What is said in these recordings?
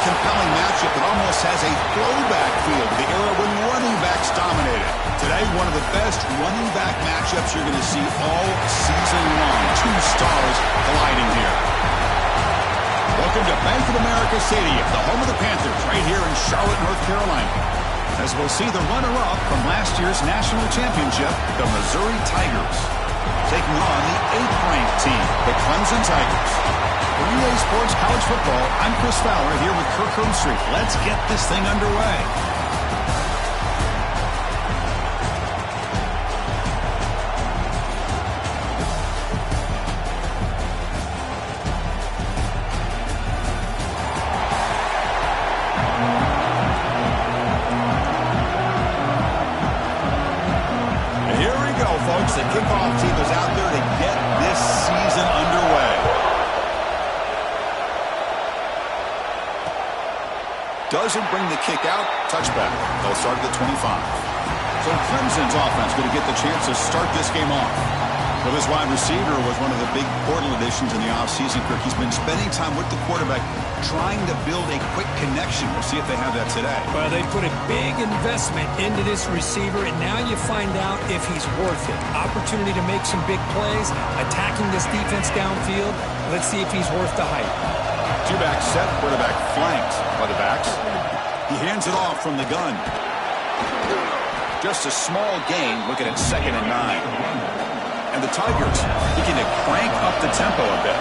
compelling matchup that almost has a throwback feel to the era when running backs dominated. Today, one of the best running back matchups you're going to see all season long. Two stars colliding here. Welcome to Bank of America Stadium, the home of the Panthers, right here in Charlotte, North Carolina. As we'll see the runner-up from last year's national championship, the Missouri Tigers, taking on the 8th-ranked team, the Clemson Tigers. For EA Sports College Football, I'm Chris Fowler here with Kirk Herbstreit. Let's get this thing underway. The kickoff team is out there to get this season underway. Doesn't bring the kick out. Touchback. They'll start at the 25. So Clemson's offense going to get the chance to start this game off. Well, this wide receiver was one of the big portal additions in the offseason, Kirk. He's been spending time with the quarterback trying to build a quick connection. We'll see if they have that today. Well, they put a big investment into this receiver, and now you find out if he's worth it. Opportunity to make some big plays, attacking this defense downfield. Let's see if he's worth the hype. Two-back set, quarterback flanked by the backs. He hands it off from the gun. Just a small gain, looking at 2nd and 9. And the Tigers looking to crank up the tempo a bit.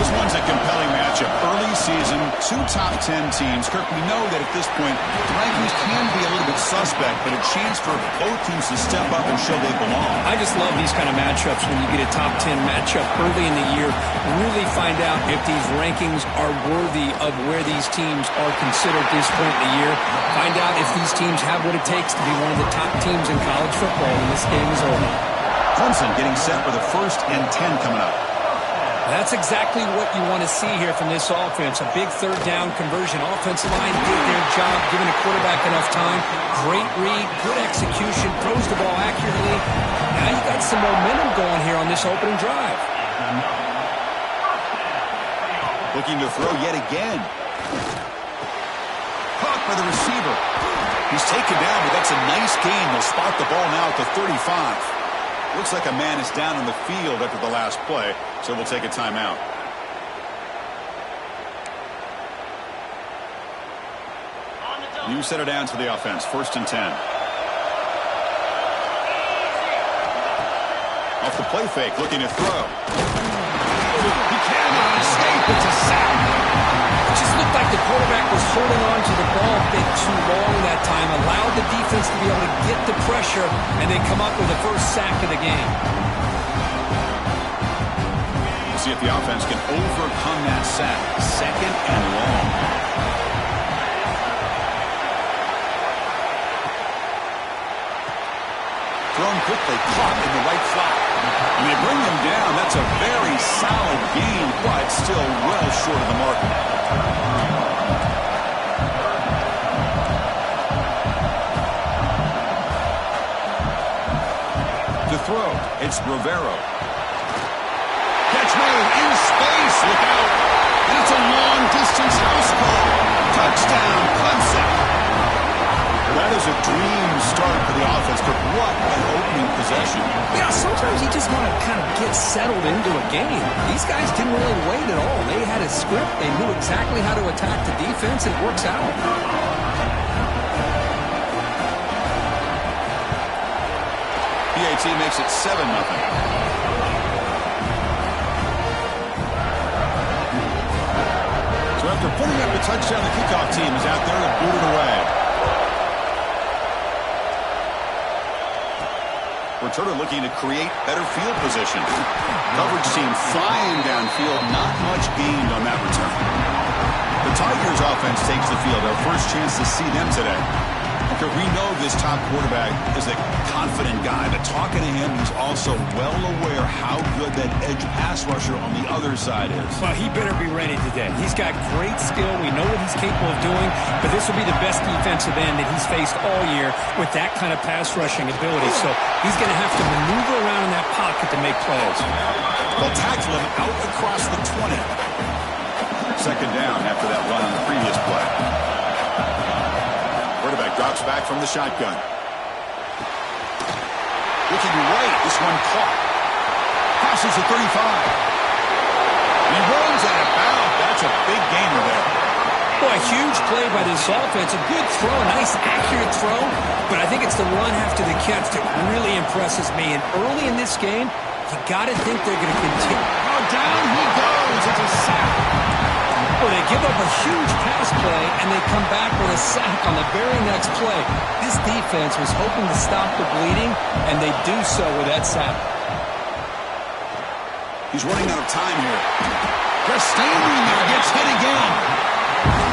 This one's a compelling matchup. Early season, 2 top 10 teams. Kirk, we know that at this point, the rankings can be a little bit suspect, but a chance for both teams to step up and show they belong. I just love these kind of matchups when you get a top 10 matchup early in the year. Really find out if these rankings are worthy of where these teams are considered at this point in the year. Find out if these teams have what it takes to be one of the top teams in college football when this game is over. Clemson getting set for the 1st and 10 coming up. That's exactly what you want to see here from this offense. A big 3rd down conversion. Offensive line did their job, giving the quarterback enough time. Great read, good execution, throws the ball accurately. Now you got some momentum going here on this opening drive. Looking to throw yet again. Caught by the receiver. He's taken down, but that's a nice gain. They'll spot the ball now at the 35. Looks like a man is down in the field after the last play, so we'll take a timeout. You set it down to the offense. 1st and 10. Off the play fake, looking to throw. He cannot escape. It's a sack. It just looked like the quarterback was holding on to the ball a bit too long that time, allowed the defense to be able to get the pressure, and then come up with the first sack of the game. We'll see if the offense can overcome that sack. 2nd and long. Thrown quickly, caught in the right flat. And they bring him down. That's a very solid gain, but still well short of the mark. To throw, it's Rivero. Catch made in space. Look out. And it's a long-distance house call. Touchdown, Clemson. That is a dream start for the offense. What an opening possession. Yeah, sometimes you just want to kind of get settled into a game. These guys didn't really wait at all. They had a script. They knew exactly how to attack the defense, and it works out. PAT makes it 7-0. So after putting up a touchdown, the kickoff team is out there to boot it away. Returner looking to create better field position. Coverage team flying downfield. Not much gained on that return. The Tigers offense takes the field. Our first chance to see them today. Because we know this top quarterback is a confident guy, but talking to him, he's also well aware how good that edge pass rusher on the other side is. Well, he better be ready today. He's got great skill. We know what he's capable of doing, but this will be the best defensive end that he's faced all year with that kind of pass rushing ability. So he's going to have to maneuver around in that pocket to make plays. They'll tackle him out across the 20. Second down after that run on the previous play. drops back from the shotgun. Looking right, this one caught. Passes the 35. And he runs out of bounds. That's a big gainer there. Boy, huge play by this offense. A good throw, a nice accurate throw. But I think it's the run after the catch that really impresses me. And early in this game, you got to think they're going to continue. Oh, down he goes. It's a sack. Well, they give up a huge pass play, and they come back with a sack on the very next play. This defense was hoping to stop the bleeding, and they do so with that sack. He's running out of time here. Just standing there, gets hit again.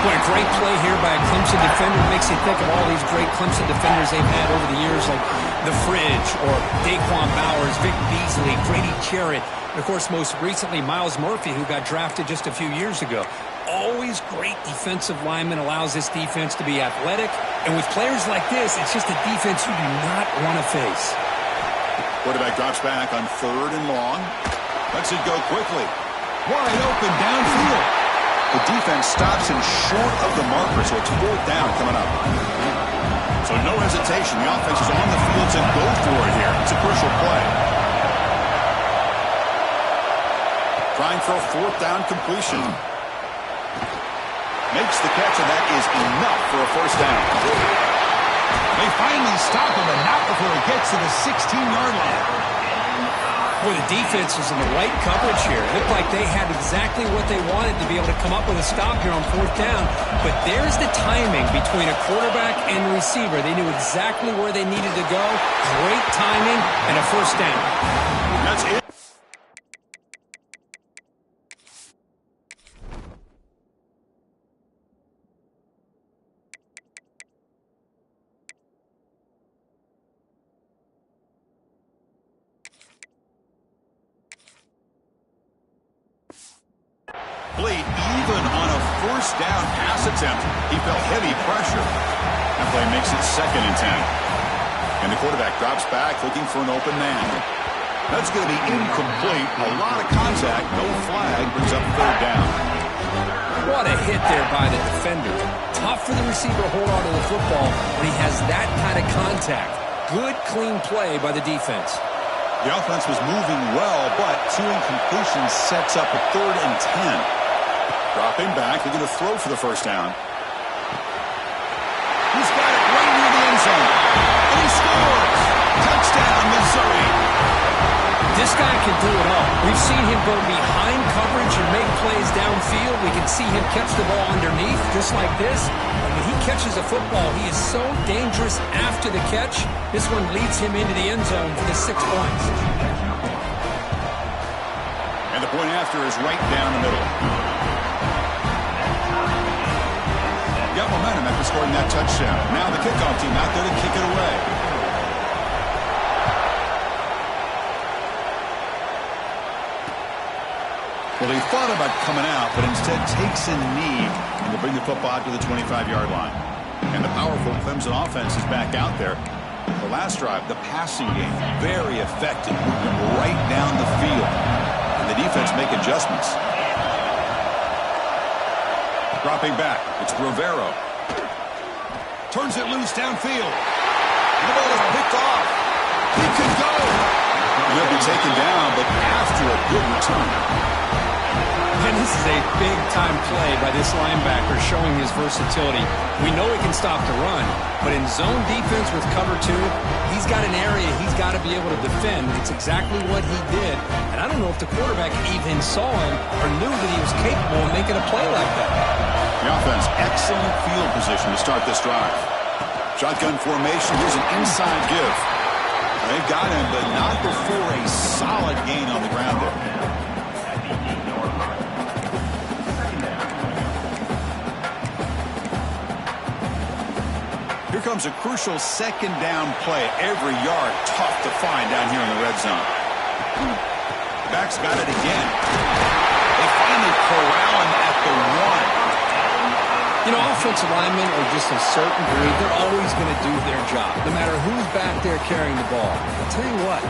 What a great play here by a Clemson defender. Makes you think of all these great Clemson defenders they've had over the years, like The Fridge or Daquan Bowers, Vic Beasley, Grady Jarrett, and, of course, most recently, Myles Murphy, who got drafted just a few years ago. Always great defensive lineman, allows this defense to be athletic. And with players like this, it's just a defense you do not want to face. Quarterback drops back on 3rd and long. Lets it go quickly. Wide open downfield. The defense stops him short of the marker, so it's 4th down coming up. So no hesitation. The offense is on the field to go for it here. It's a crucial play. Trying for a 4th down completion. Makes the catch, and that is enough for a 1st down. They finally stop him, and not before he gets to the 16-yard line. Boy, the defense was in the right coverage here. It looked like they had exactly what they wanted to be able to come up with a stop here on 4th down. But there's the timing between a quarterback and a receiver. They knew exactly where they needed to go. Great timing and a 1st down. That's it. Even on a 1st down pass attempt, he felt heavy pressure. That play makes it 2nd and 10. And the quarterback drops back looking for an open man. That's going to be incomplete. A lot of contact, no flag, brings up 3rd down. What a hit there by the defender. Tough for the receiver to hold on to the football when he has that kind of contact. Good, clean play by the defense. The offense was moving well, but 2 incompletions sets up a 3rd and 10. Dropping back, looking to throw for the 1st down. He's got it right near the end zone. And he scores! Touchdown, Missouri! This guy can do it all. We've seen him go behind coverage and make plays downfield. We can see him catch the ball underneath, just like this. And when he catches a football, he is so dangerous after the catch. This one leads him into the end zone for the 6 points. And the point after is right down the middle. Got momentum after scoring that touchdown. Now the kickoff team out there to kick it away. Well, he thought about coming out, but instead takes a knee and will bring the football to the 25-yard line. And the powerful Clemson offense is back out there. The last drive, the passing game, very effective, moving right down the field. And the defense make adjustments. Dropping back, it's Rivero. Turns it loose downfield. And the ball is picked off. He could go. He'll be taken down, but after a good return. And this is a big-time play by this linebacker showing his versatility. We know he can stop the run, but in zone defense with cover 2, he's got an area he's got to be able to defend. It's exactly what he did. And I don't know if the quarterback even saw him or knew that he was capable of making a play like that. The offense, excellent field position to start this drive. Shotgun formation, here's an inside give. They've got him, but not before a solid gain on the ground there. Here comes a crucial 2nd down play. Every yard tough to find down here in the red zone. Back's got it again. They finally corral him at the 1. You know, offensive linemen are just a certain breed. They're always going to do their job, no matter who's back there carrying the ball. I'll tell you what,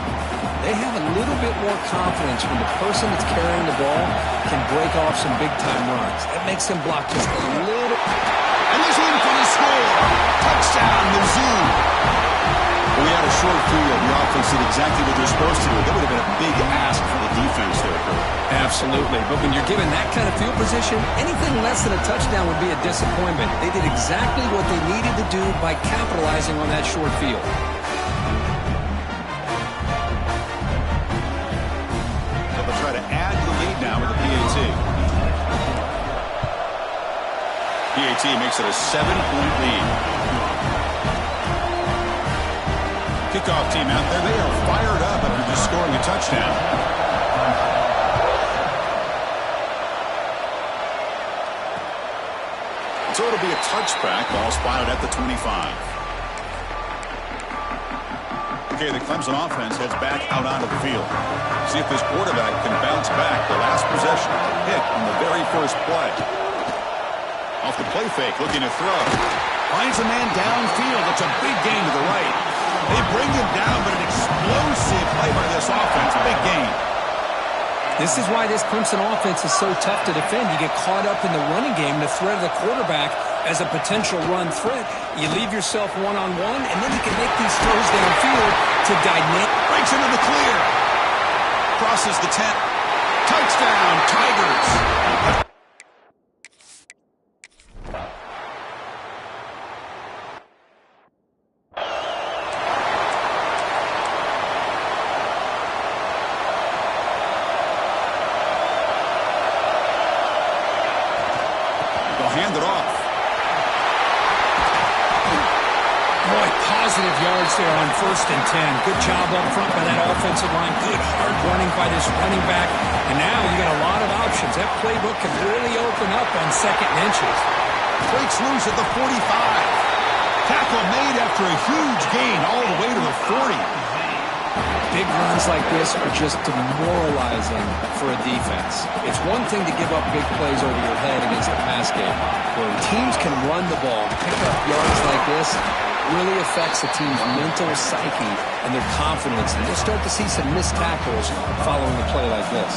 they have a little bit more confidence when the person that's carrying the ball can break off some big-time runs. That makes them block just a little. And he's in for the score. Touchdown. Touchdown, Mizzou. We had a short field. The offense did exactly what they're supposed to do. That would have been a big ask for the defense there, Kurt. Absolutely. But when you're given that kind of field position, anything less than a touchdown would be a disappointment. They did exactly what they needed to do by capitalizing on that short field. They'll try to add to the lead now with the PAT. PAT makes it a 7-point lead. Kickoff team out there. They are fired up after just scoring a touchdown. So it'll be a touchback. Ball spotted at the 25. Okay, the Clemson offense heads back out onto the field. See if this quarterback can bounce back. The last possession, a pick on the very first play. Off the play fake, looking to throw. Finds a man downfield. It's a big gain to the right. They bring him down, but an explosive play by this offense. Big gain. This is why this Clemson offense is so tough to defend. You get caught up in the running game, the threat of the quarterback as a potential run threat. You leave yourself one-on-one, and then you can make these throws downfield to dynamic. Breaks into the clear. Crosses the 10. Touchdown, Tigers. Hand it off. Boy, positive yards there on 1st and 10. Good job up front by that offensive line. Good hard running by this running back. And now you got a lot of options. That playbook can really open up on 2nd and inches. Breaks loose at the 45. Tackle made after a huge gain all the way to the 40. Big runs like this are just demoralizing for a defense. It's one thing to give up big plays over your head against the pass game. When teams can run the ball, pick up yards like this, really affects the team's mental psyche and their confidence. And you'll start to see some missed tackles following a play like this.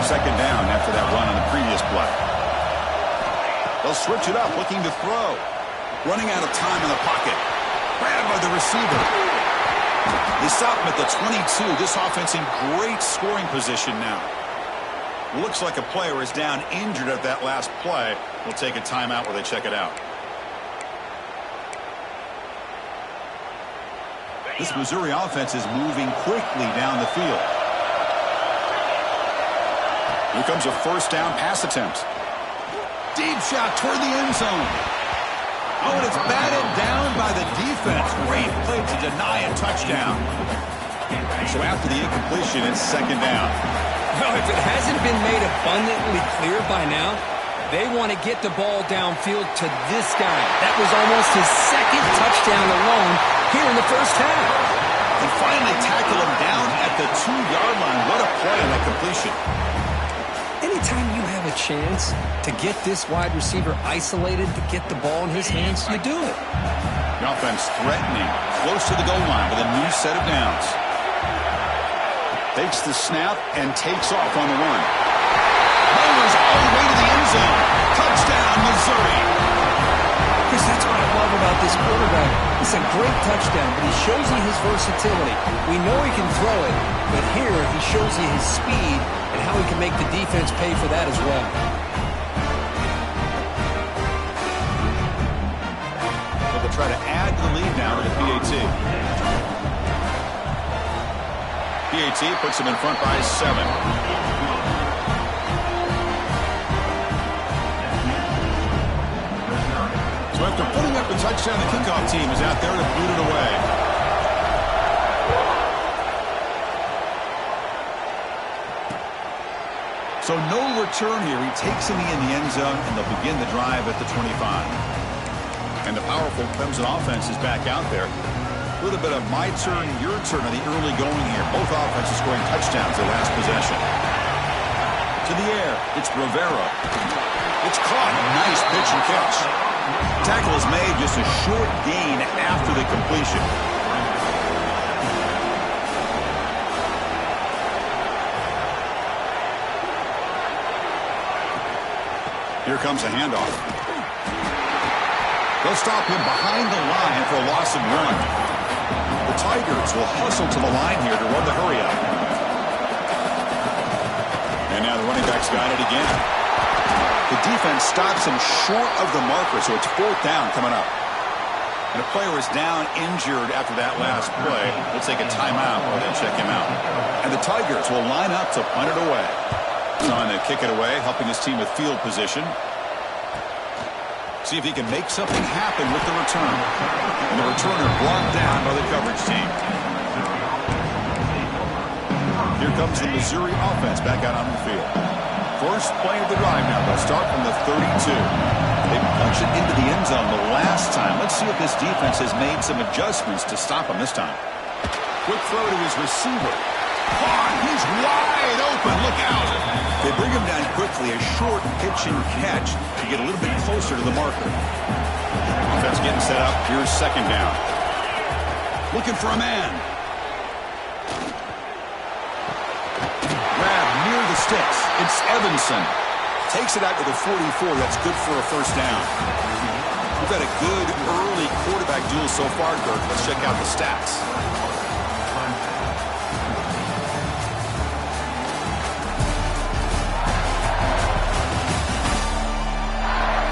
2nd down after that run on the previous play. They'll switch it up, looking to throw. Running out of time in the pocket. Grabbed by the receiver. They stop him at the 22. This offense in great scoring position now. Looks like a player is down injured at that last play. We'll take a timeout where they check it out. This Missouri offense is moving quickly down the field. Here comes a 1st down pass attempt. Deep shot toward the end zone. Oh, and it's batted down by the defense. Great play to deny a touchdown. So after the incompletion, it's 2nd down. Well, if it hasn't been made abundantly clear by now, they want to get the ball downfield to this guy. That was almost his 2nd touchdown alone here in the first half. And finally tackle him down at the 2-yard line. What a play on that completion. Anytime you have a chance to get this wide receiver isolated, to get the ball in his hands, you do it. The offense threatening, close to the goal line with a new set of downs. Takes the snap and takes off on the run. Bowers all the way to the end zone. Touchdown, Missouri. Chris, that's what I love about this quarterback. It's a great touchdown, but he shows you his versatility. We know he can throw it, but here he shows you his speed and how he can make the defense pay for that as well. So they'll try to add to the lead now with the PAT. PAT puts him in front by 7. So after putting up a touchdown, the kickoff team is out there to boot it away. So no return here. He takes it in the end zone, and they'll begin the drive at the 25. And the powerful Clemson offense is back out there. A little bit of my turn, your turn on the early going here. Both offenses scoring touchdowns their last possession. To the air, it's Rivera. It's caught. Nice pitch and catch. Tackle is made, just a short gain after the completion. Here comes a handoff. They'll stop him behind the line for a loss of 1. The Tigers will hustle to the line here to run the hurry up. And now the running back's got it again. The defense stops him short of the marker, so it's 4th down coming up. And a player is down injured after that last play. We'll take a timeout while they check him out. And the Tigers will line up to punt it away. Trying to kick it away, helping his team with field position. See if he can make something happen with the return. And the returner blocked down by the coverage team. Here comes the Missouri offense back out on the field. First play of the drive now. They'll start from the 32. They punched it into the end zone the last time. Let's see if this defense has made some adjustments to stop him this time. Quick throw to his receiver. Caught. He's wide open. Look out. They bring him down quickly. A short pitch and catch to get a little bit closer to the marker. Offense getting set up. Here's 2nd down. Looking for a man. Grab near the sticks. It's Evanson. Takes it out to the 44. That's good for a 1st down. We've had a good early quarterback duel so far, Dirk. Let's check out the stats.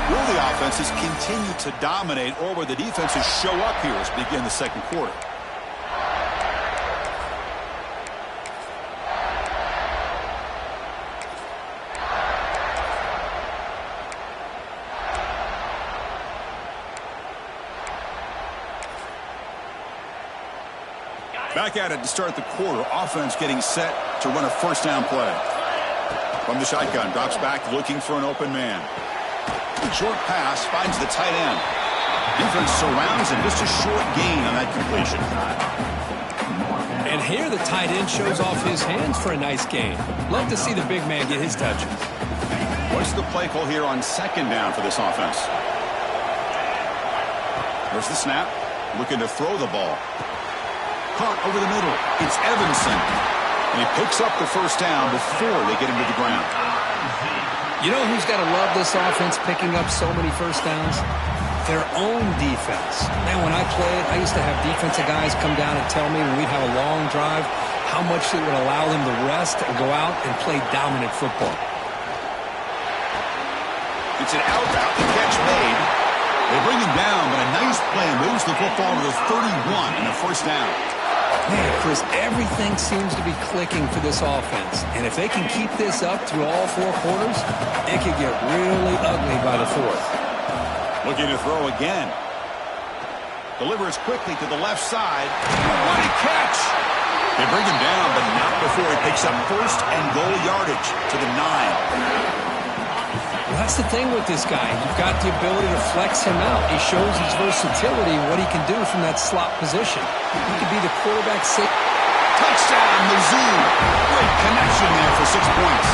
Will the offenses continue to dominate, or will the defenses show up here as we begin the 2nd quarter? Back at it to start the quarter. Offense getting set to run a 1st down play. From the shotgun, drops back looking for an open man. Short pass finds the tight end. Defense surrounds him. Just a short gain on that completion. And here the tight end shows off his hands for a nice gain. Love to see the big man get his touches. What's the play call here on 2nd down for this offense? There's the snap. Looking to throw the ball. Caught over the middle. It's Evanson. And he picks up the 1st down before they get him to the ground. You know who's got to love this offense picking up so many 1st downs? Their own defense. Man, when I played, I used to have defensive guys come down and tell me when we'd have a long drive how much it would allow them to rest and go out and play dominant football. It's an out route. The catch made. They bring him down, but a nice play moves the football to the 31 and a 1st down. Man, Chris, everything seems to be clicking for this offense. And if they can keep this up through all 4 quarters, it could get really ugly by the 4th. Looking to throw again. Delivers quickly to the left side. What a catch! They bring him down, but not before he picks up 1st and goal yardage to the 9. Well, that's the thing with this guy. You've got the ability to flex him out. He shows his versatility and what he can do from that slot position. He could be the quarterback safe. Touchdown, Mizzou. Great connection there for 6 points.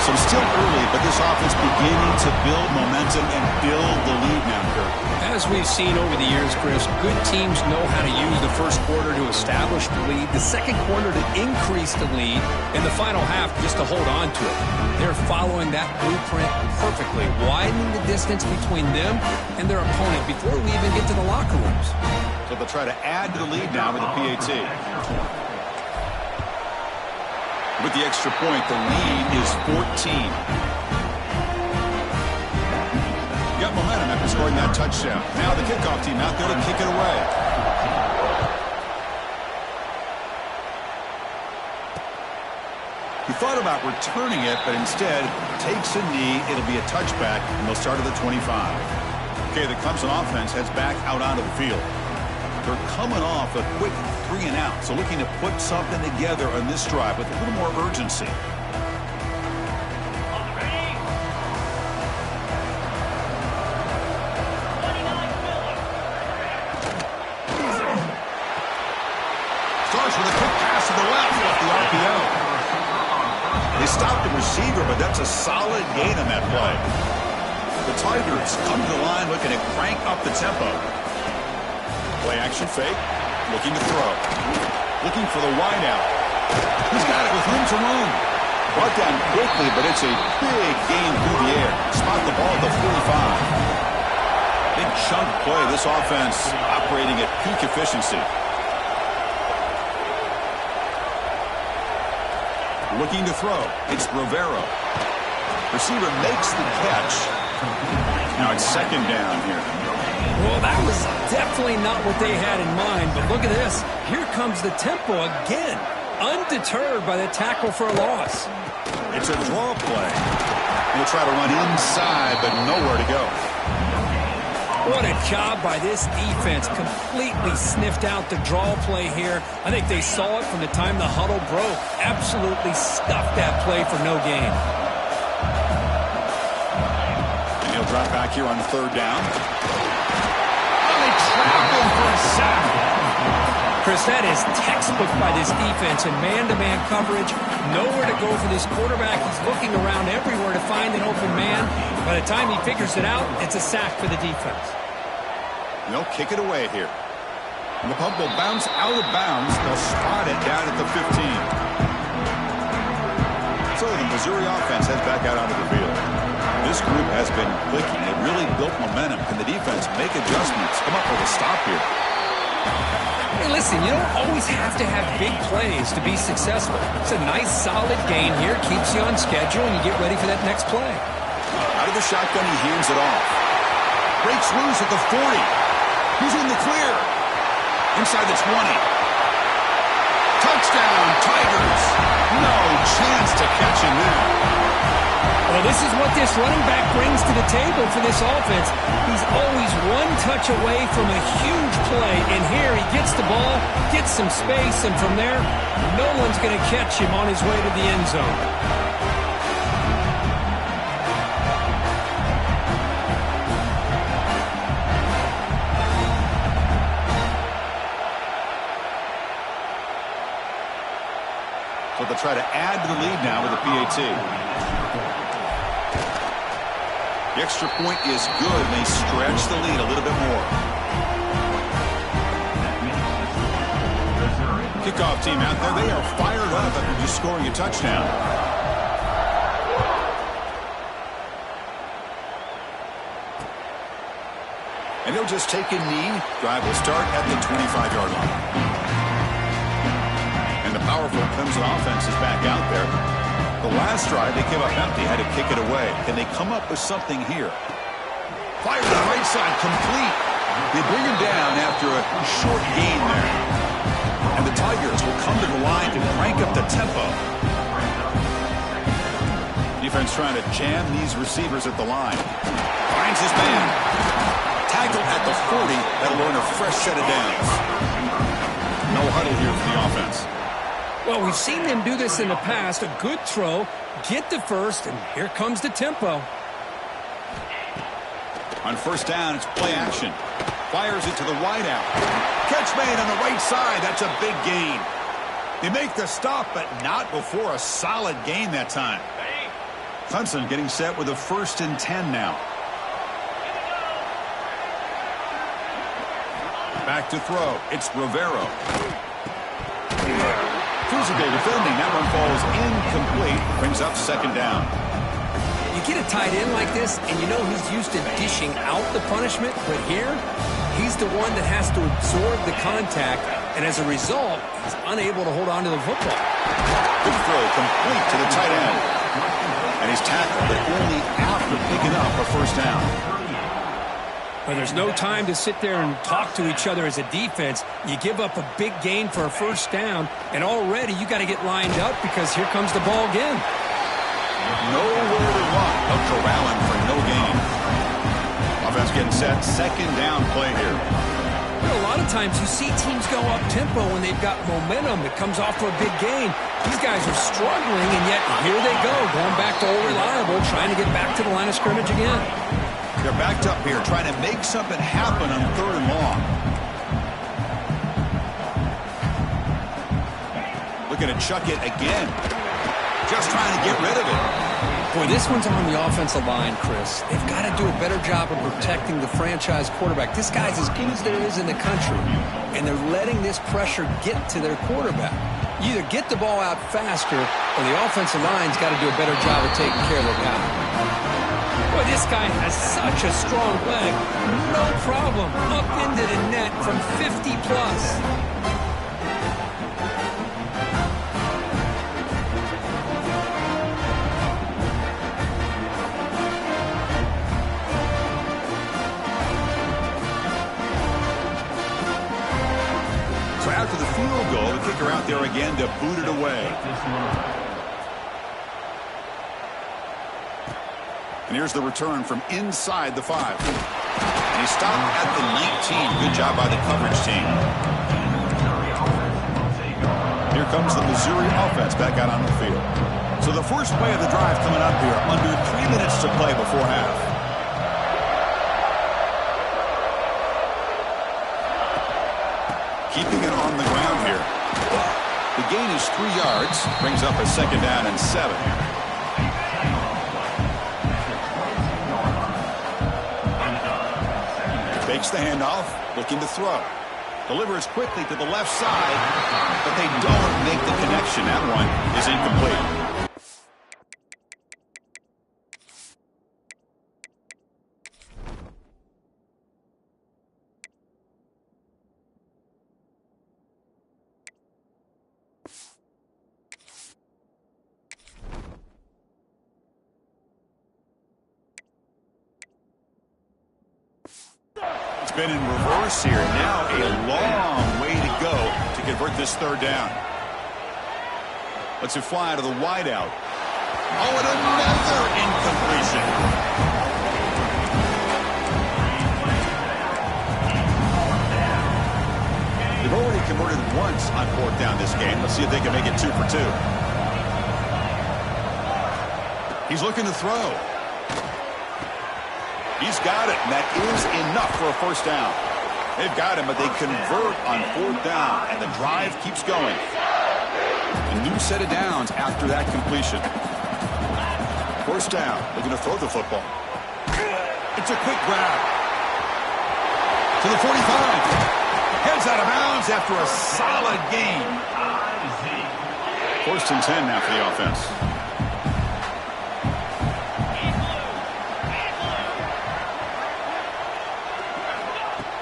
So still early, but this offense beginning to build momentum and build the lead now, Kirk. As we've seen over the years, Chris, good teams know how to use the 1st quarter to establish the lead, the 2nd quarter to increase the lead, and the final half just to hold on to it. They're following that blueprint perfectly, widening the distance between them and their opponent before we even get to the locker rooms. So they'll try to add to the lead now with the PAT. With the extra point, the lead is 14. Got momentum after scoring that touchdown. Now the kickoff team out there to kick it away. He thought about returning it, but instead takes a knee. It'll be a touchback, and they'll start at the 25. Okay, the Clemson offense heads back out onto the field. They're coming off a quick 3 and out, so looking to put something together on this drive with a little more urgency. Starts with a quick pass to the left off the RPO. They stopped the receiver, but that's a solid gain on that play. The Tigers come to the line looking to crank up the tempo. Play action fake, looking to throw. Looking for the wideout. He's got it with room to run. Brought down quickly, but it's a big gain through the air. Spot the ball at the 45. play. This offense operating at peak efficiency. Looking to throw. It's Rivera. Receiver makes the catch. Now it's second down here. Well, that was definitely not what they had in mind, but look at this. Here comes the tempo again, undeterred by the tackle for a loss. It's a draw play. He'll try to run inside, but nowhere to go. What a job by this defense. Completely sniffed out the draw play here. I think they saw it from the time the huddle broke. Absolutely stuffed that play for no gain. And he'll drop back here on third down. Oh, they trap him for a sack. Chris, that is textbook by this defense in man-to-man coverage. Nowhere to go for this quarterback. He's looking around everywhere to find an open man. By the time he figures it out, it's a sack for the defense. They'll kick it away here. And the puck will bounce out of bounds. They'll spot it down at the 15. So the Missouri offense heads back out onto the field. This group has been clicking. It really built momentum. Can the defense make adjustments? Come up with a stop here. Hey, listen, you don't always have to have big plays to be successful. It's a nice, solid gain here. Keeps you on schedule, and you get ready for that next play. Out of the shotgun, he hands it off. Breaks loose at the 40. He's in the clear. Inside the 20. Touchdown, Tigers. No chance to catch him there. Well, this is what this running back brings to the table for this offense. He's always one touch away from a huge play. And here he gets the ball, gets some space, and from there, no one's going to catch him on his way to the end zone. So they'll try to add to the lead now with a PAT. The extra point is good, and they stretch the lead a little bit more. Kickoff team out there, they are fired up after just scoring a touchdown. And he'll just take a knee. Drive will start at the 25-yard line. And the powerful Clemson offense is back out there. The last drive, they came up empty, had to kick it away. Can they come up with something here? Fire to the right side, complete. They bring him down after a short gain there. And the Tigers will come to the line to crank up the tempo. Defense trying to jam these receivers at the line. Finds his man. Tackled at the 40. That'll earn a fresh set of downs. No huddle here for the offense. Well, we've seen them do this in the past. A good throw, get the first, and here comes the tempo. On first down, it's play action. Fires it to the wideout. Catch made on the right side. That's a big gain. They make the stop, but not before a solid gain that time. Clemson getting set with a 1st and 10 now. Back to throw. It's Rivera. Tuesday defending. That one falls incomplete. Brings up second down. You get a tight end like this, and you know he's used to dishing out the punishment, but here, he's the one that has to absorb the contact, and as a result, he's unable to hold on to the football. Good throw, complete to the tight end. And he's tackled, but only after picking up a first down. Well, there's no time to sit there and talk to each other as a defense. You give up a big gain for a first down, and already you got to get lined up because here comes the ball again. Nowhere to run. They'll corral him for no gain. Offense getting set. Second down play here. Well, a lot of times you see teams go up-tempo when they've got momentum. It comes off for a big gain. These guys are struggling, and yet here they go, going back to old reliable, trying to get back to the line of scrimmage again. They're backed up here, trying to make something happen on 3rd and long. Looking to chuck it again. Just trying to get rid of it. Boy, this one's on the offensive line, Chris. They've got to do a better job of protecting the franchise quarterback. This guy's as good as there is in the country, and they're letting this pressure get to their quarterback. You either get the ball out faster, or the offensive line's got to do a better job of taking care of their guy. Boy, this guy has such a strong leg. No problem. Up into the net from 50 plus. So after the field goal, the kicker out there again to boot it away. And here's the return from inside the 5. And he stopped at the 19. Good job by the coverage team. Here comes the Missouri offense back out on the field. So the first play of the drive coming up here. Under 3 minutes to play before half. Keeping it on the ground here. The gain is 3 yards. Brings up a 2nd down and 7. Fakes the handoff, looking to throw. Delivers quickly to the left side, but they don't make the connection. That one is incomplete. Been in reverse here. Now a long way to go to convert this 3rd down. Lets it fly to the wideout. Oh, and another incompletion. They've already converted once on 4th down this game. Let's see if they can make it 2 for 2. He's looking to throw. He's got it, and that is enough for a 1st down. They've got him, but they convert on 4th down, and the drive keeps going. A new set of downs after that completion. 1st down, looking to throw the football. It's a quick grab. To the 45. Heads out of bounds after a solid gain. 1st and 10 now for the offense.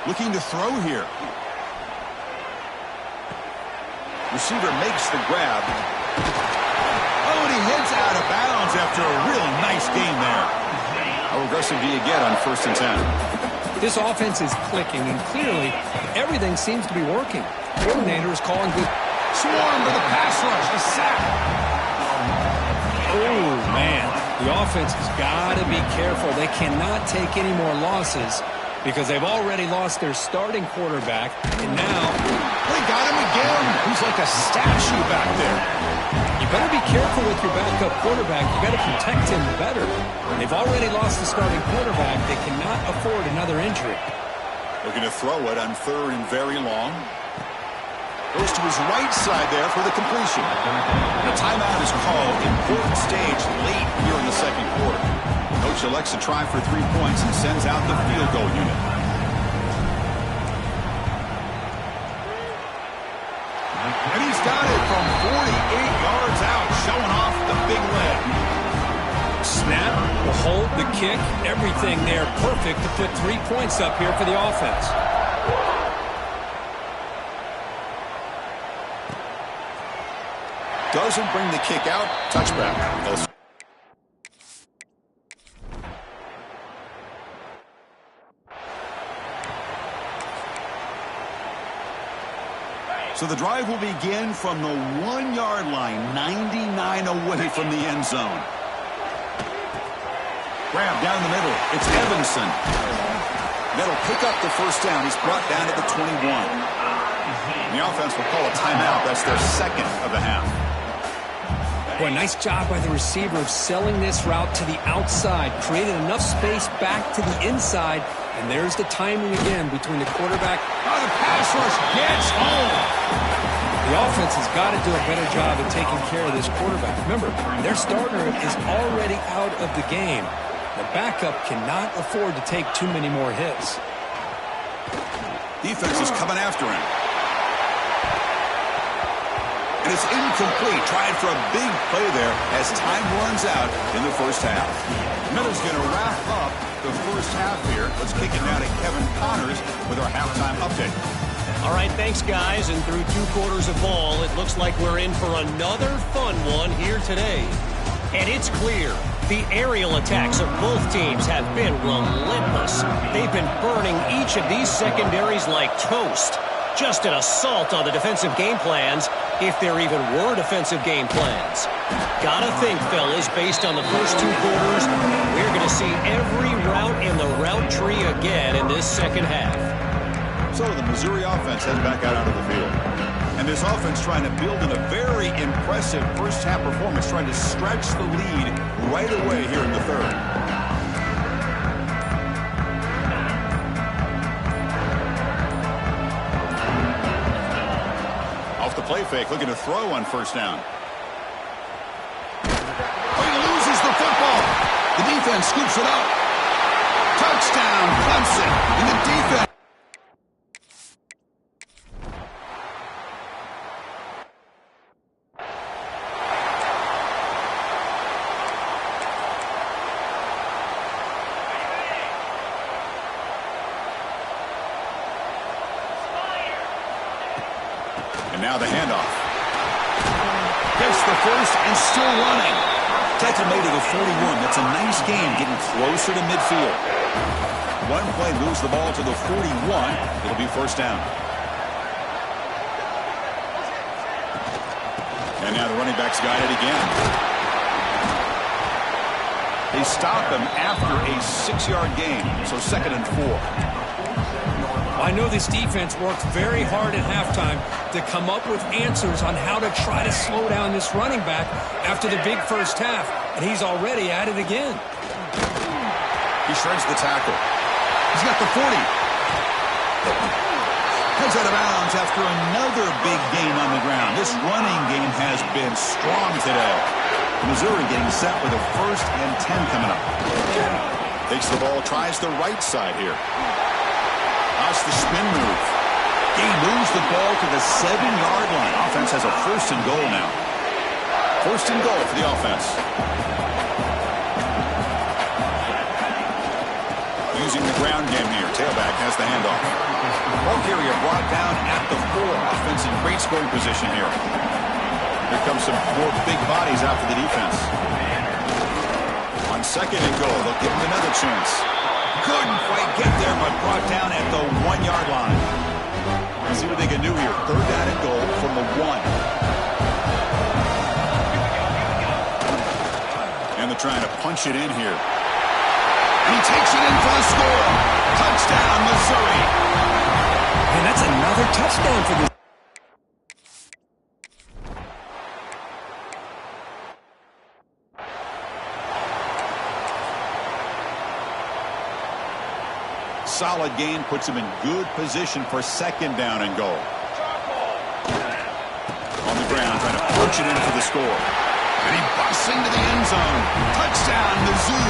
Looking to throw here. Receiver makes the grab. Oh, and he heads out of bounds after a real nice gain there. How aggressive do you get on 1st and 10? This offense is clicking, and clearly everything seems to be working. Coordinator is calling good. Swarm to the pass rush. A sack. Oh, man. The offense has got to be careful. They cannot take any more losses, because they've already lost their starting quarterback, and now they got him again. He's like a statue back there. You better be careful with your backup quarterback. You got to protect him better. They've already lost the starting quarterback. They cannot afford another injury. Looking to throw it on 3rd and very long. Goes to his right side there for the completion. The timeout is called. Important stage late here in the 2nd quarter. Coach elects to try for 3 points and sends out the field goal unit. And he's got it from 48 yards out, showing off the big leg. Snap, the hold, the kick, everything there perfect to put 3 points up here for the offense. Doesn't bring the kick out. Touchback. So the drive will begin from the 1-yard line, 99 away from the end zone. Grab down the middle. It's Evanson. That'll pick up the 1st down. He's brought down to the 21. The offense will call a timeout. That's their 2nd of the half. Boy, nice job by the receiver of selling this route to the outside, created enough space back to the inside, and there's the timing again between the quarterback. Oh, the pass rush gets home. The offense has got to do a better job of taking care of this quarterback. Remember, their starter is already out of the game. The backup cannot afford to take too many more hits. Defense is coming after him. And it's incomplete. Tried for a big play there as time runs out in the first half. Miller's going to wrap up the first half here. Let's kick it now to Kevin Connors with our halftime update. All right, thanks, guys. And through 2 quarters of ball, it looks like we're in for another fun one here today. And it's clear the aerial attacks of both teams have been relentless. They've been burning each of these secondaries like toast. Just an assault on the defensive game plans, if there even were defensive game plans. Gotta think, fellas, based on the first 2 quarters, we're going to see every route in the route tree again in this second half. So the Missouri offense heads back out onto the field. And this offense trying to build in a very impressive first half performance, trying to stretch the lead right away here in the third. Off the play fake, looking to throw on first down. Oh, he loses the football. The defense scoops it up. Touchdown, Clemson. And the defense. And now the handoff. Gets the first and still running. Tackle made to the 41. That's a nice game, getting closer to midfield. One play moves the ball to the 41. It'll be first down. And now the running back's got it again. They stop him after a 6-yard gain, so 2nd and 4. I know this defense worked very hard at halftime to come up with answers on how to try to slow down this running back after the big first half, and he's already at it again. He shreds the tackle. He's got the 40. Heads out of bounds after another big gain on the ground. This running game has been strong today. Missouri getting set with a 1st and 10 coming up. Takes the ball, tries the right side here. How's the spin move? He moves the ball to the 7-yard line. Offense has a 1st and goal now. 1st and goal for the offense. Using the ground game here. Tailback has the handoff. Ball carrier brought down at the 4. Offense in great scoring position here. Here comes some more big bodies out for the defense. On 2nd and goal, they'll give him another chance. Couldn't quite get there, but brought down at the 1-yard line. Let's see what they can do here. 3rd down and goal from the 1. And they're trying to punch it in here. And he takes it in for the score. Touchdown, Missouri. And that's another touchdown for this. Solid gain puts him in good position for 2nd down and goal. On the ground, trying to punch it in for the score. And he busts into the end zone. Touchdown, Mizzou.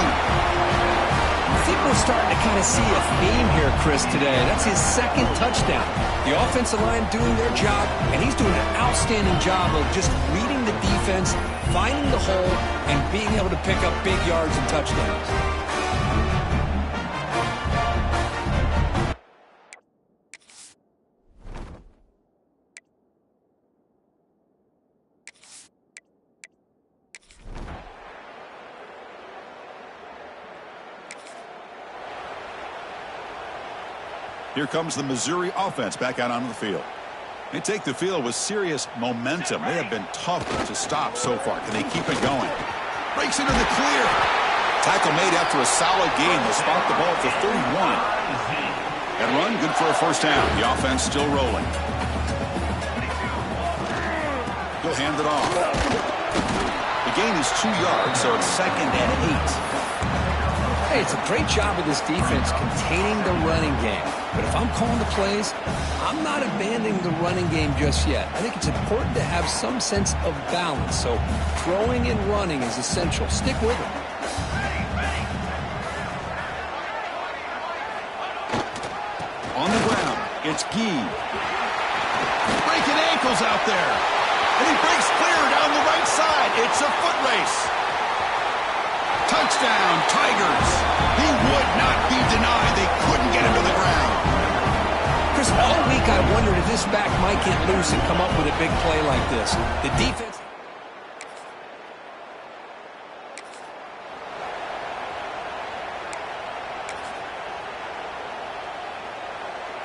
I think we're starting to kind of see a theme here, Chris, today. That's his 2nd touchdown. The offensive line doing their job, and he's doing an outstanding job of just reading the defense, finding the hole, and being able to pick up big yards and touchdowns. Here comes the Missouri offense back out onto the field. They take the field with serious momentum. They have been tough to stop so far. Can they keep it going? Breaks into the clear. Tackle made after a solid gain. They'll spot the ball at the 31. And run, good for a 1st down. The offense still rolling. He'll hand it off. The gain is 2 yards, so it's 2nd and 8. Hey, it's a great job of this defense containing the running game. But if I'm calling the plays, I'm not abandoning the running game just yet. I think it's important to have some sense of balance. So throwing and running is essential. Stick with it. On the ground, it's Gee. Breaking ankles out there. And he breaks clear down the right side. It's a foot race. Touchdown, Tigers. He would not be denied. They couldn't get him to the ground. Chris, all week I wondered if this back might get loose and come up with a big play like this. The defense...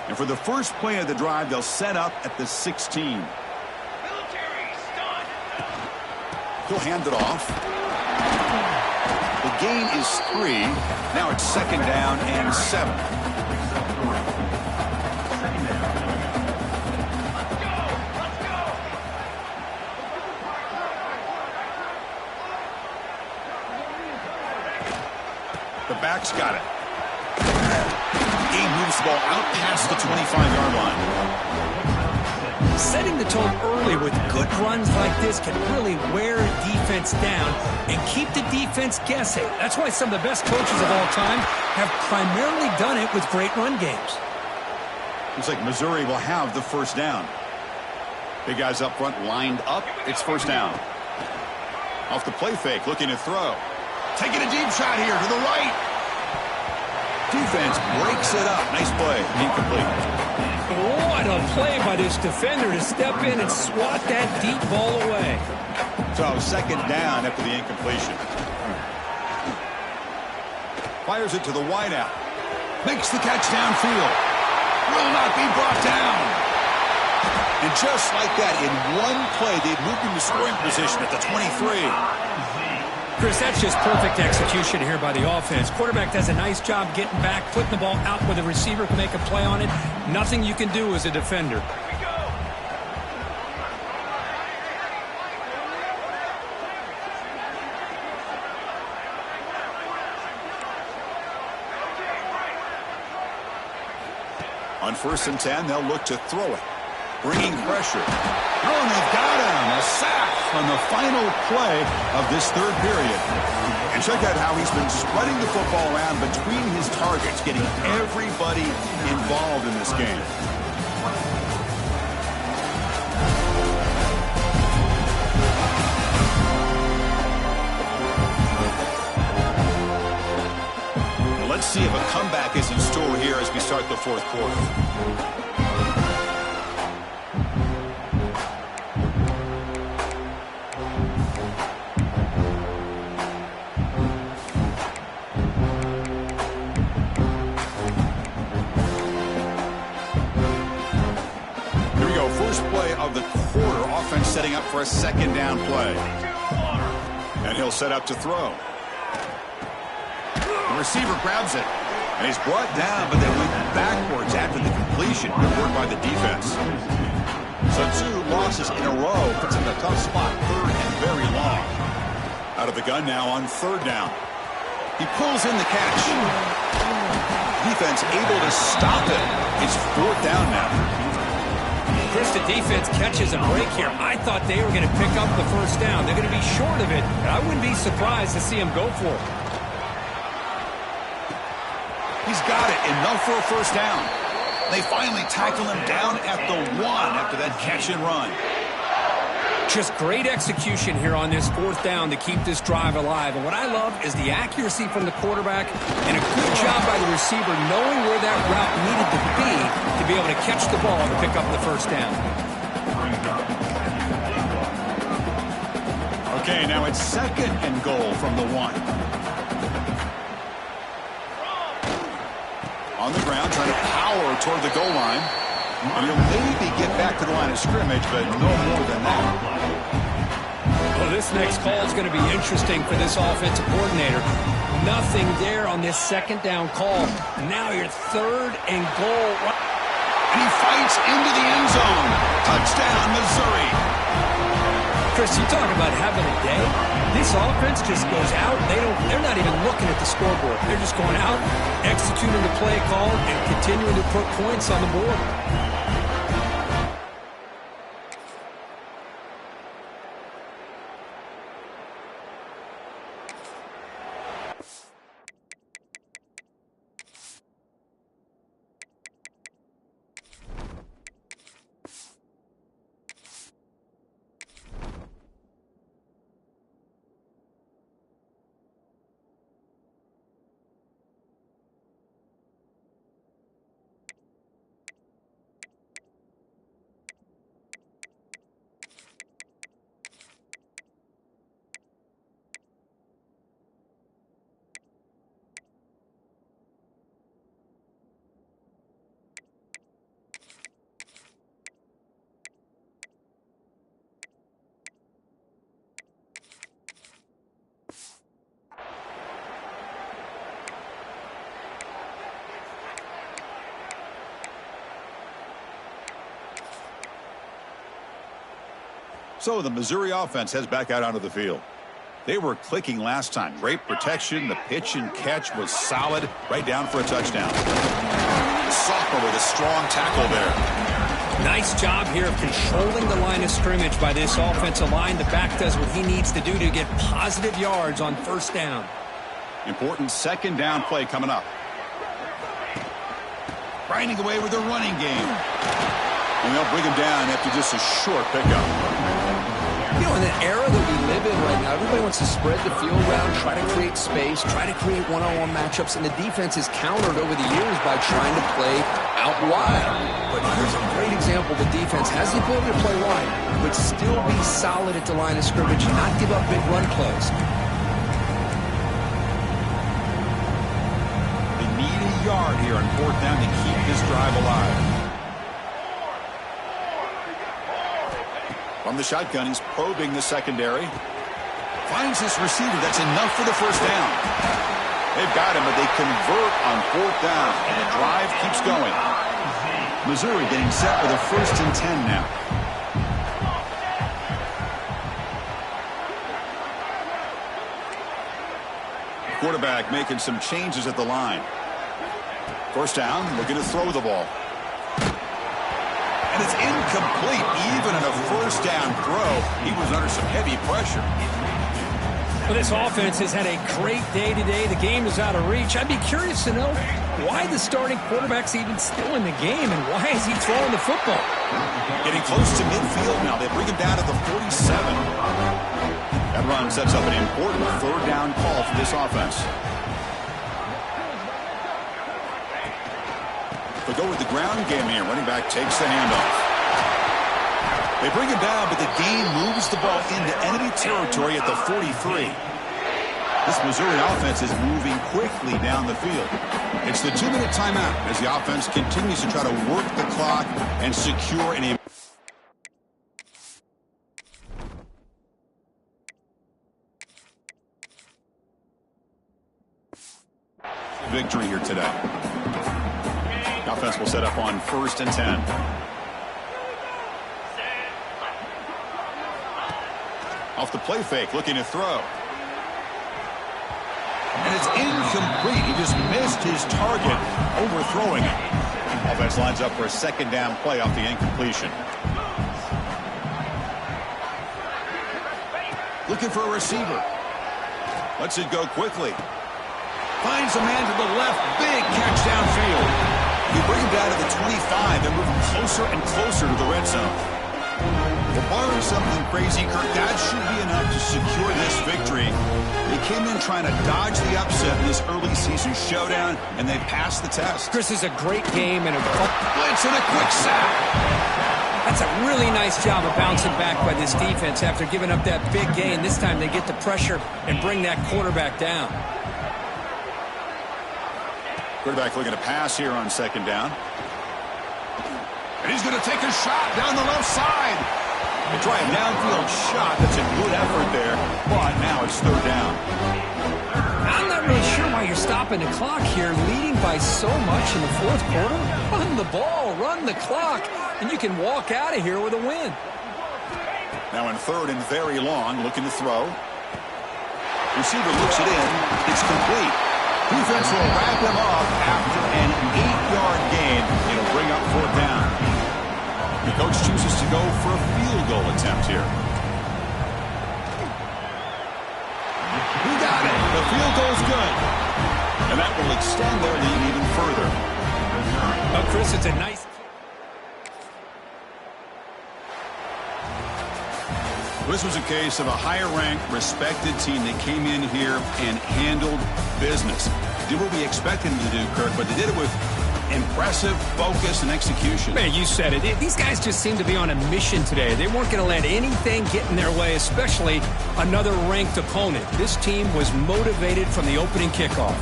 And for the first play of the drive, they'll set up at the 16. He'll hand it off. The gain is 3. Now it's 2nd down and 7. The back's got it. He moves the ball out past the 25-yard line. Setting the tone early with good runs like this can really wear a defense down and keep the defense guessing. That's why some of the best coaches of all time have primarily done it with great run games. Looks like Missouri will have the first down. Big guys up front lined up. It's first down. Off the play fake, looking to throw. Taking a deep shot here to the right. Defense breaks it up. Nice play. Incomplete. What a play by this defender to step in and swat that deep ball away. So 2nd down after the incompletion. Fires it to the wideout. Makes the catch downfield. Will not be brought down. And just like that, in one play, they've moved into scoring position at the 23. Chris, that's just perfect execution here by the offense. Quarterback does a nice job getting back, putting the ball out where the receiver can make a play on it. Nothing you can do as a defender. On 1st and 10, they'll look to throw it. Bringing pressure. Oh, and they've got him. A sack on the final play of this 3rd period. And check out how he's been spreading the football around between his targets, getting everybody involved in this game. Well, let's see if a comeback is in store here as we start the 4th quarter. Of the quarter, offense setting up for a 2nd down play. And he'll set up to throw. The receiver grabs it. And he's brought down, but they went backwards after the completion. Good work by the defense. So 2 losses in a row puts him in a tough spot. 3rd and very long. Out of the gun now on 3rd down. He pulls in the catch. Defense able to stop it. It's 4th down now. Chris, the defense catches a break here. I thought they were going to pick up the first down. They're going to be short of it. I wouldn't be surprised to see him go for it. He's got it. Enough for a first down. They finally tackle him down at the 1 after that catch and run. Just great execution here on this 4th down to keep this drive alive. And what I love is the accuracy from the quarterback and a good job by the receiver knowing where that route needed to be able to catch the ball and pick up the first down. Okay, now it's 2nd and goal from the 1. On the ground, trying to power toward the goal line. And he'll maybe get back to the line of scrimmage, but no more than that. Well, this next call is going to be interesting for this offensive coordinator. Nothing there on this 2nd down call. Now your 3rd and goal. And he fights into the end zone. Touchdown, Missouri. Chris, you talk about having a day. This offense just goes out. They're not even looking at the scoreboard. They're just going out, executing the play call, and continuing to put points on the board. So the Missouri offense heads back out onto the field. They were clicking last time. Great protection. The pitch and catch was solid. Right down for a touchdown. Sophomore with a strong tackle there. Nice job here of controlling the line of scrimmage by this offensive line. The back does what he needs to do to get positive yards on first down. Important second down play coming up. Grinding away with a running game. And they'll bring him down after just a short pickup. You know, in the era that we live in right now, everybody wants to spread the field around, try to create space, try to create one-on-one matchups, and the defense is countered over the years by trying to play out wide. But here's a great example. The defense has the ability to play wide, but still be solid at the line of scrimmage, not give up big run plays. They need a yard here on fourth down to keep this drive alive. From the shotgun, he's probing the secondary. Finds his receiver. That's enough for the first down. They've got him, but they convert on fourth down, and the drive keeps going. Missouri getting set with a 1st and 10 now. Quarterback making some changes at the line. First down, looking to throw the ball. And it's incomplete. Even in a first down throw, he was under some heavy pressure. Well, this offense has had a great day today. The game is out of reach. I'd be curious to know why the starting quarterback's even still in the game, and why is he throwing the football? Getting close to midfield now. They bring him down to the 47. That run sets up an important third down call for this offense. They go with the ground game here. Running back takes the handoff. They bring him down, but the game moves the ball into enemy territory at the 43. This Missouri offense is moving quickly down the field. It's the 2-minute timeout as the offense continues to try to work the clock and secure an victory here today. The offense will set up on 1st and 10. Off the play fake, looking to throw. And it's incomplete. He just missed his target, overthrowing it. Offense lines up for a second down play off the incompletion. Looking for a receiver. Lets it go quickly. Finds a man to the left. Big catch downfield. You bring him down to the 25. They're moving closer and closer to the red zone. Well, barring something crazy, Kirk, that should be enough to secure this victory. They came in trying to dodge the upset in this early season showdown, and they passed the test. Chris, is a great game and a blitz and a quick sack. That's a really nice job of bouncing back by this defense after giving up that big gain. This time they get the pressure and bring that quarterback down. Quarterback looking to pass here on second down. And he's going to take a shot down the left side. They try a downfield shot. That's a good effort there, but now it's third down. I'm not really sure why you're stopping the clock here, leading by so much in the fourth quarter. Run the ball, run the clock, and you can walk out of here with a win. Now in third and very long, looking to throw. Receiver looks it in. It's complete. Defense will wrap him up after an 8-yard gain. It'll bring up fourth down. The coach chooses to go for a field goal attempt here. He got it. The field goal's good. And that will extend their lead even further. Oh, Chris, it's a nice... This was a case of a higher-ranked, respected team that came in here and handled business. Did what we expected them to do, Kirk, but they did it with impressive focus and execution. Man, you said it. These guys just seem to be on a mission today. They weren't going to let anything get in their way, especially another ranked opponent. This team was motivated from the opening kickoff.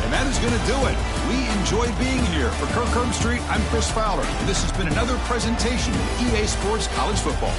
And that is going to do it. We enjoy being here. For Kirk Herbstreit, I'm Chris Fowler. And this has been another presentation of EA Sports College Football.